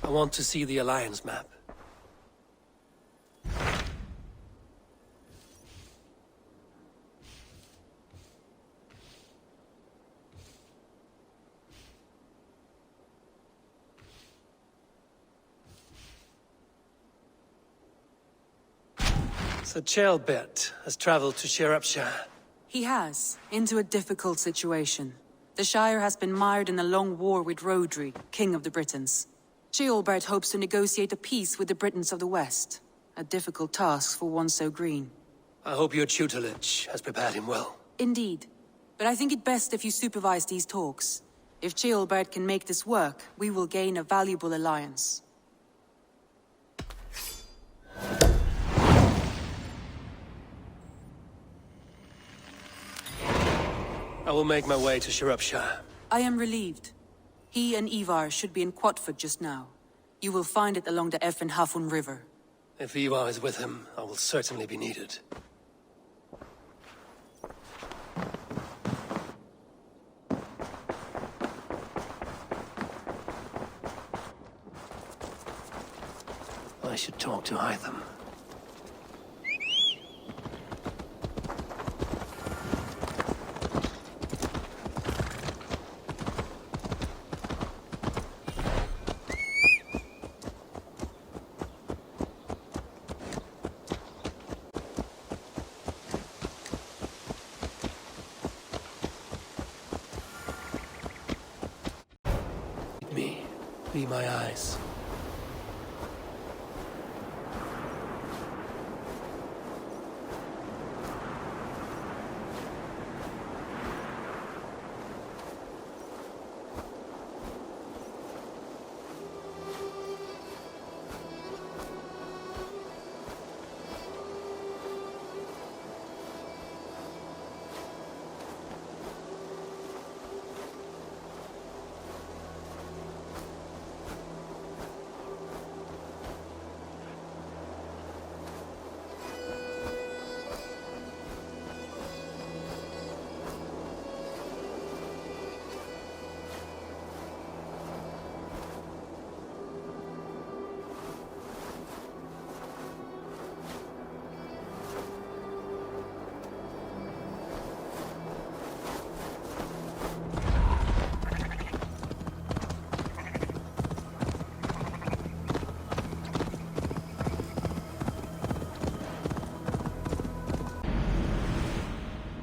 I want to see the Alliance map. Sir Chelbert has traveled to Sciropescire. He has, into a difficult situation. The Shire has been mired in a long war with Rhodri, King of the Britons. Ceolbert hopes to negotiate a peace with the Britons of the West. A difficult task for one so green. I hope your tutelage has prepared him well. Indeed. But I think it best if you supervise these talks. If Ceolbert can make this work, we will gain a valuable alliance. I will make my way to Sciropescire. I am relieved. He and Ivar should be in Quatford just now. You will find it along the Effen Hafun River. If Ivar is with him, I will certainly be needed. I should talk to Hytham. Be my eyes.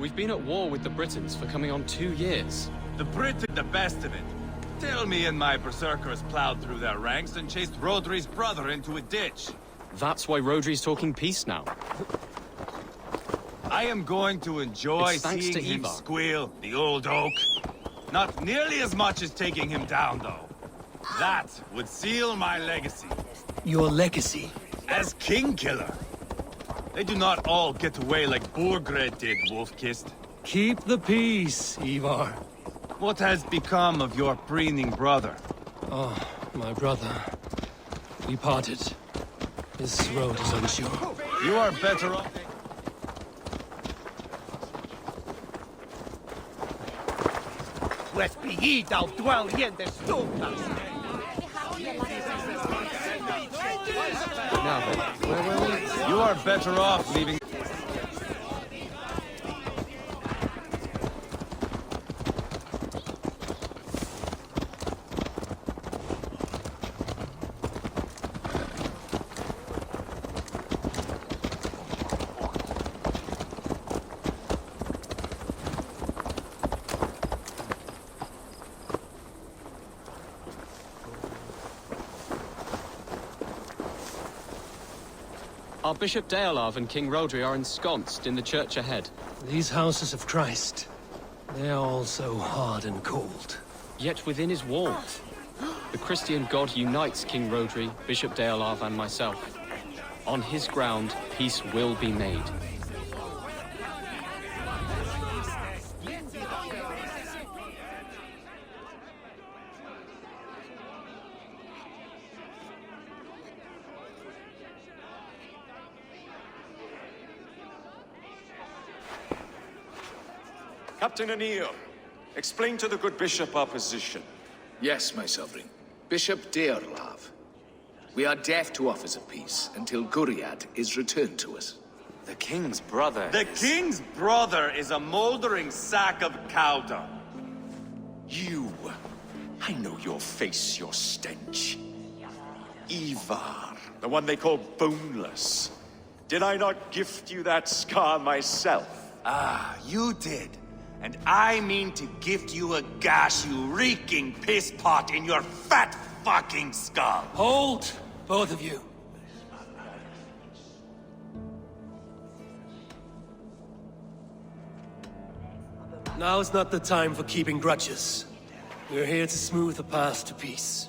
We've been at war with the Britons for coming on 2 years. The Brits did the best of it. Till me and my berserkers plowed through their ranks and chased Rhodri's brother into a ditch. That's why Rhodri's talking peace now. I am going to enjoy seeing him Ivar. squeal, the old oak. Not nearly as much as taking him down, though. That would seal my legacy. Your legacy? As King Killer. They do not all get away like Borgred did, Wolf-Kissed. Keep the peace, Ivar. What has become of your preening brother? Oh, my brother. We parted. This road is unsure. You are better off. Now then, where were we? You are better off leaving. Our Bishop Deolav and King Rhodri are ensconced in the church ahead. These houses of Christ, they are all so hard and cold. Yet within his walls, the Christian God unites King Rhodri, Bishop Deolav and myself. On his ground, peace will be made. Captain Anil, explain to the good bishop our position. Yes, my sovereign. Bishop Deolav. We are deaf to offers of peace until Guriad is returned to us. The king's brother. The king's brother is a moldering sack of cow dung. You! I know your face, your stench. Ivar, the one they call boneless. Did I not gift you that scar myself? Ah, you did. And I mean to gift you a gash, you reeking piss pot in your fat fucking skull. Hold, both of you. Now is not the time for keeping grudges. We're here to smooth the path to peace.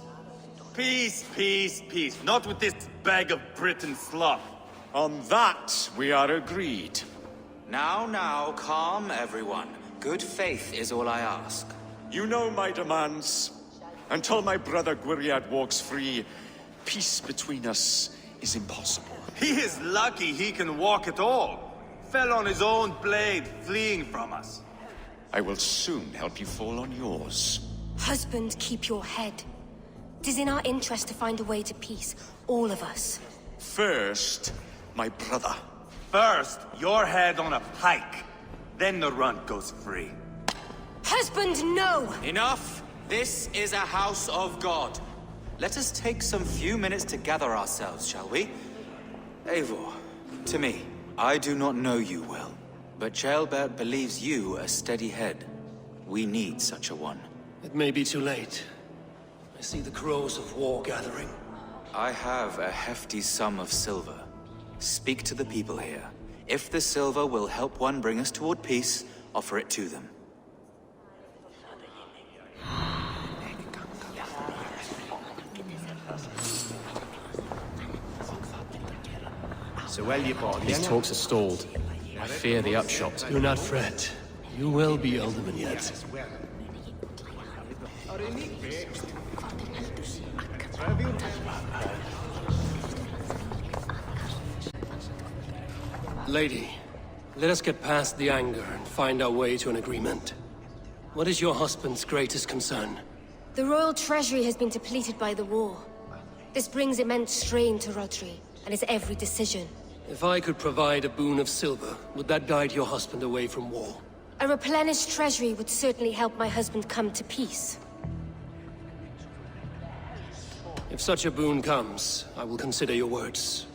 Peace, peace, peace. Not with this bag of Britain slop. On that, we are agreed. Now, calm everyone. Good faith is all I ask. You know my demands. Until my brother Gwiriad walks free, peace between us is impossible. He is lucky he can walk at all. Fell on his own blade, fleeing from us. I will soon help you fall on yours. Husband, keep your head. It is in our interest to find a way to peace, all of us. First, my brother. First, your head on a pike. Then the runt goes free. Husband, no! Enough! This is a house of God. Let us take some few minutes to gather ourselves, shall we? Eivor, to me, I do not know you well, but Ceolbert believes you a steady head. We need such a one. It may be too late. I see the crows of war gathering. I have a hefty sum of silver. Speak to the people here. If the silver will help one bring us toward peace, offer it to them. These talks are stalled. I fear the upshot. Do not fret. You will be alderman yet. Lady, let us get past the anger and find our way to an agreement. What is your husband's greatest concern? The royal treasury has been depleted by the war. This brings immense strain to Rodri, and his every decision. If I could provide a boon of silver, would that guide your husband away from war? A replenished treasury would certainly help my husband come to peace. If such a boon comes, I will consider your words.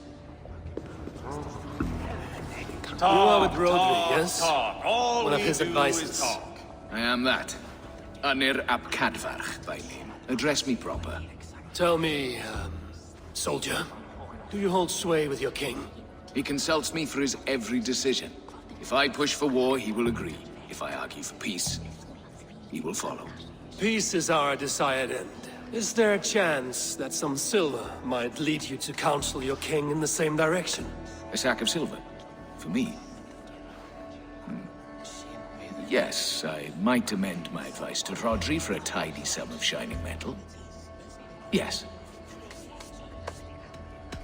You are with Rodri, yes? Talk. All One of we his do advisors. is talk. I am that. Anir ap Cadfarch by name. Address me proper. Tell me, soldier, do you hold sway with your king? He consults me for his every decision. If I push for war, he will agree. If I argue for peace, he will follow. Peace is our desired end. Is there a chance that some silver might lead you to counsel your king in the same direction? A sack of silver? For me? Yes, I might amend my advice to Rodri for a tidy sum of shining metal. Yes.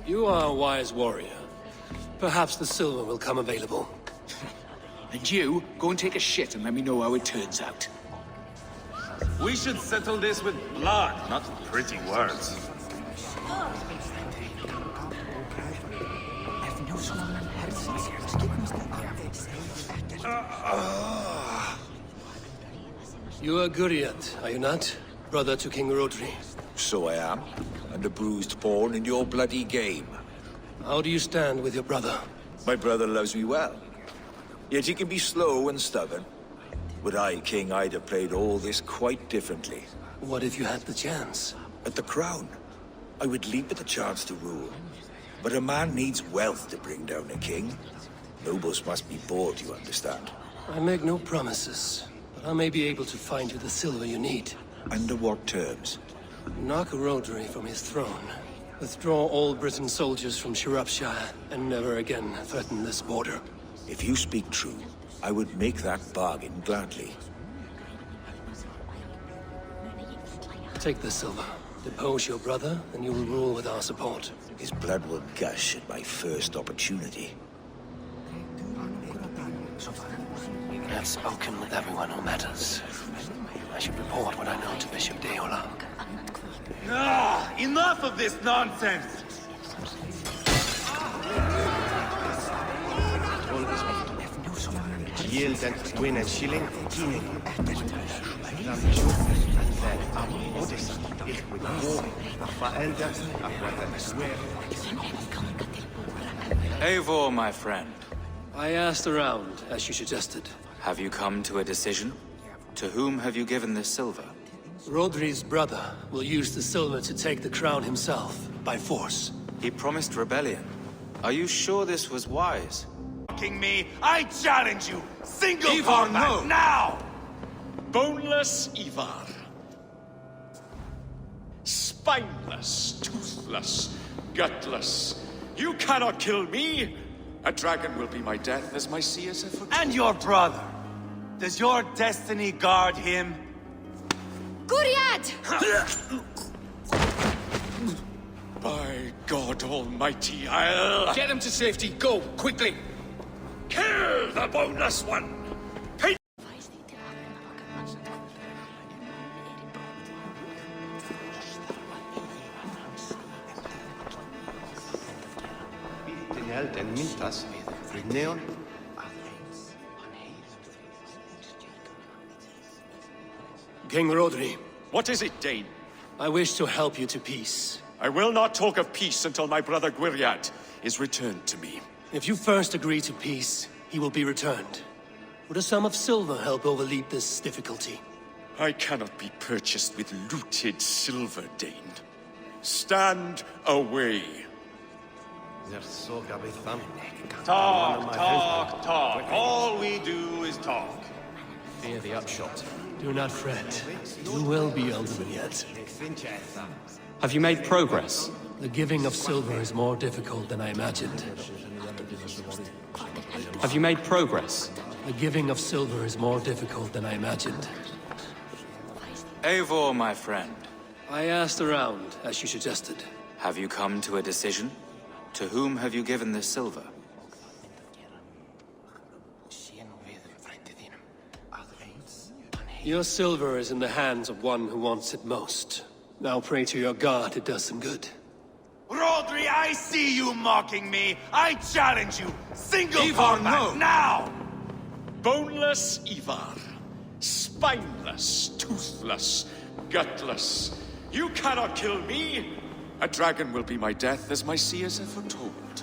You are a wise warrior. Perhaps the silver will come available. And you, go and take a shit and let me know how it turns out. We should settle this with blood, not pretty words. You are Guriat, are you not? Brother to King Rodri. So I am, and a bruised pawn in your bloody game. How do you stand with your brother? My brother loves me well. Yet he can be slow and stubborn. Were I king, I'd have played all this quite differently. What if you had the chance? At the crown, I would leap at the chance to rule. But a man needs wealth to bring down a king. Nobles must be bought, you understand. I make no promises, but I may be able to find you the silver you need. Under what terms? Knock Rodri from his throne. Withdraw all Britain soldiers from Sciropescire, and never again threaten this border. If you speak true, I would make that bargain gladly. Take the silver. Depose your brother, and you will rule with our support. His blood will gush at my first opportunity. I have spoken with everyone who matters. I should report what I know to Bishop Deola. Ah, enough of this nonsense! yield and win a shilling. Eivor, my friend. I asked around, as you suggested. Have you come to a decision? To whom have you given this silver? Rodri's brother will use the silver to take the crown himself, by force. He promised rebellion. Are you sure this was wise? Fucking me, I challenge you! Single Ivar, combat, no! now! Boneless Ivar. Spineless, toothless, gutless. You cannot kill me! A dragon will be my death as my seers have foretold. And your brother. Does your destiny guard him? Guriad! By God Almighty, I'll... Get him to safety. Go, quickly. kill the boneless one! Pay King Rodri, What is it, Dane? I wish to help you to peace. I will not talk of peace until my brother Gwiriad is returned to me. If you first agree to peace, he will be returned. Would a sum of silver help overlead this difficulty? I cannot be purchased with looted silver, Dane. Stand away. Talk. All we do is talk. Fear the upshot. Do not fret. You will be elderly yet. Have you made progress? The giving of silver is more difficult than I imagined. Have you made progress? The giving of silver is more difficult than I imagined. Eivor, my friend. I asked around, as you suggested. Have you come to a decision? To whom have you given this silver? Your silver is in the hands of one who wants it most. Now pray to your god it does some good. Rodri, I see you mocking me! I challenge you! Single Ivar, combat, no! now! Boneless Ivar. Spineless, toothless, gutless. You cannot kill me! A dragon will be my death as my seers have foretold.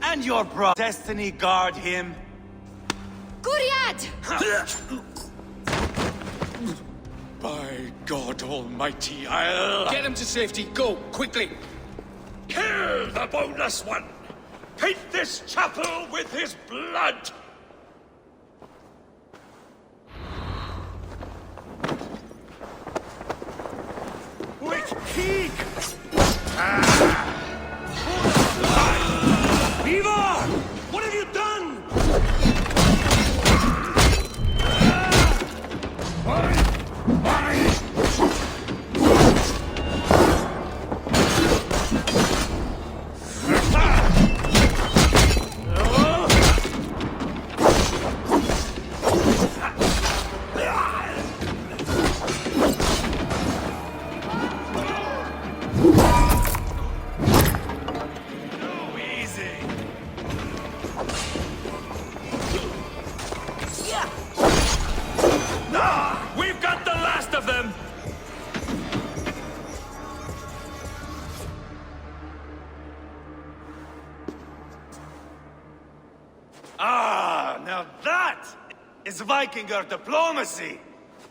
And your brother, destiny guard him? Guriad! By God Almighty, I'll... Get him to safety. Go, quickly. kill the boneless one! Paint this chapel with his blood! Which peak? Ivar! What have you done? We've got the last of them! Ah, now that is Vikinger diplomacy!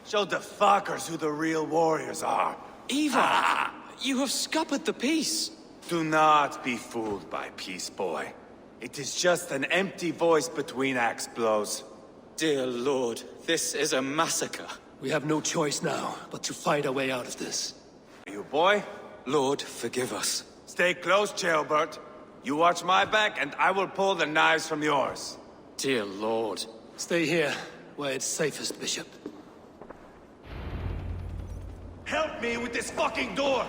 Show the fuckers who the real warriors are. Ivar! You have scuppered the peace! Do not be fooled by peace, boy. It is just an empty voice between axe blows. Dear Lord, this is a massacre. We have no choice now, but to fight our way out of this. You boy? Lord, forgive us. Stay close, Jailbert. You watch my back, and I will pull the knives from yours. Dear Lord. Stay here, where it's safest, Bishop. Help me with this fucking door!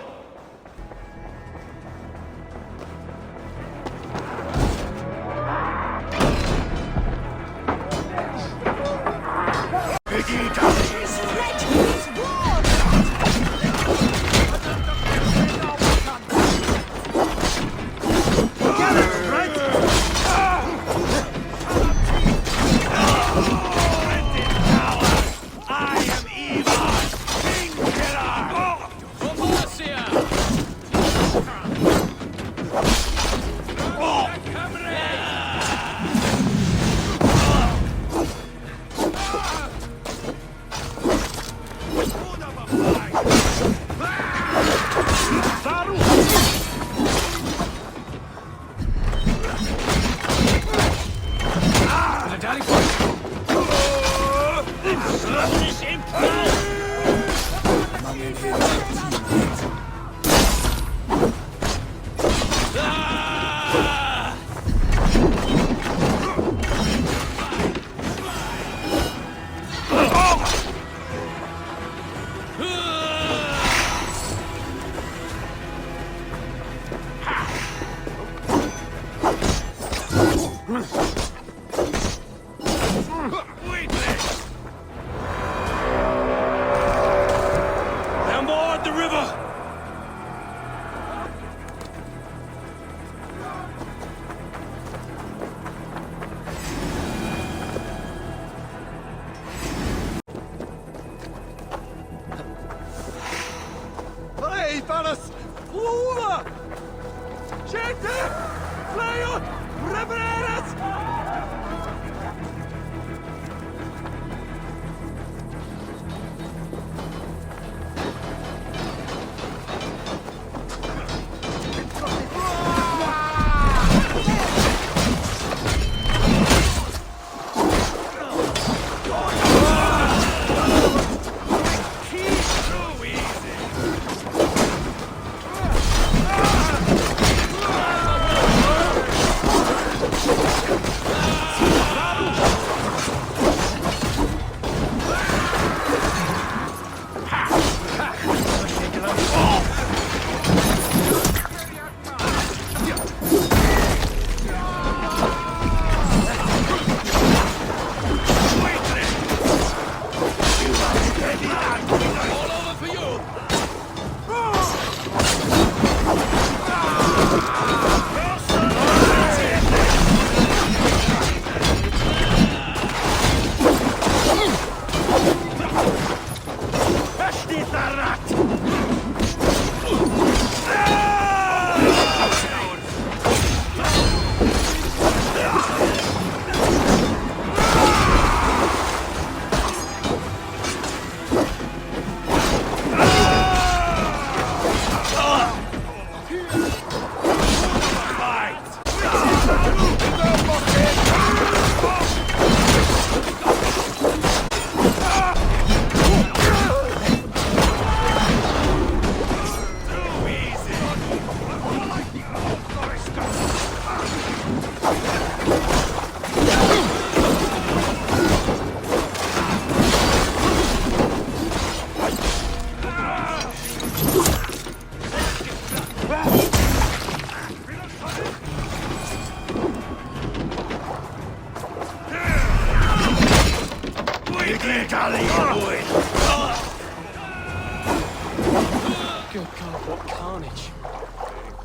Good God, what carnage.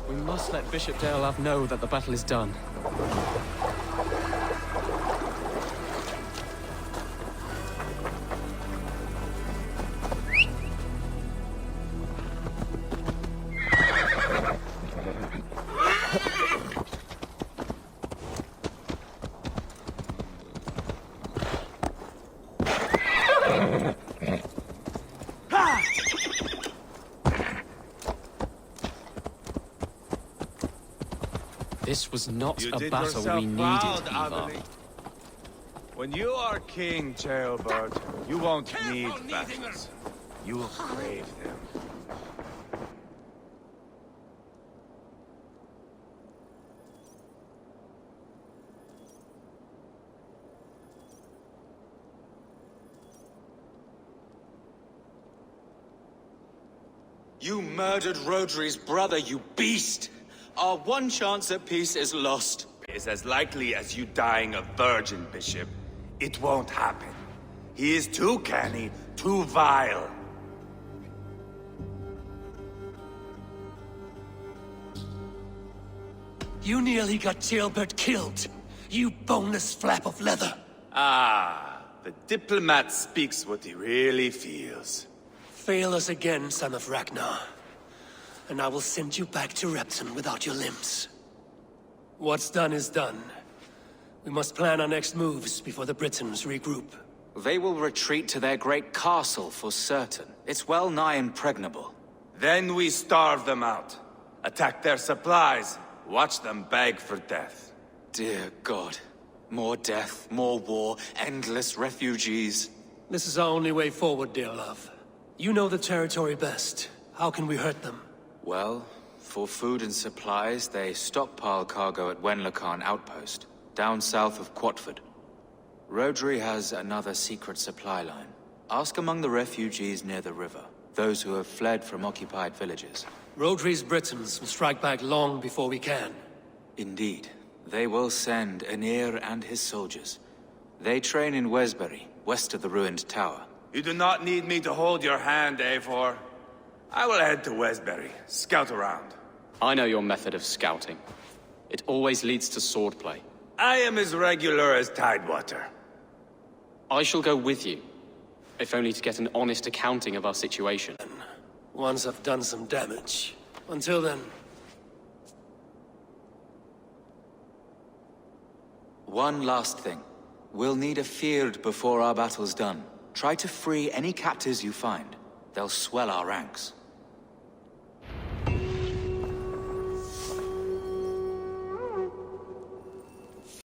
We must let Bishop Deolav know that the battle is done. This was not a battle we needed, Ivar. When you are king, Jailbird, you won't need battles. You will crave them. You murdered Rodri's brother, you beast! Our one chance at peace is lost. It's as likely as you dying a virgin, Bishop. It won't happen. He is too canny, too vile. You nearly got Jailbird killed. You boneless flap of leather. Ah, the diplomat speaks what he really feels. Fail us again, son of Ragnar, and I will send you back to Repton without your limbs. What's done is done. We must plan our next moves before the Britons regroup. They will retreat to their great castle for certain. It's well nigh impregnable. Then we starve them out. Attack their supplies. Watch them beg for death. Dear God. More death, more war, endless refugees. This is our only way forward, dear love. You know the territory best. How can we hurt them? Well, for food and supplies, they stockpile cargo at Wenlocan Outpost, down south of Quatford. Rodri has another secret supply line. Ask among the refugees near the river, those who have fled from occupied villages. Rodri's Britons will strike back long before we can. Indeed. They will send Aenir and his soldiers. They train in Wesbury, west of the ruined tower. You do not need me to hold your hand, Eivor. I will head to Wesbury, scout around. I know your method of scouting. It always leads to swordplay. I am as regular as Tidewater. I shall go with you, if only to get an honest accounting of our situation. Once I've done some damage. Until then... One last thing. We'll need a field before our battle's done. Try to free any captives you find. They'll swell our ranks.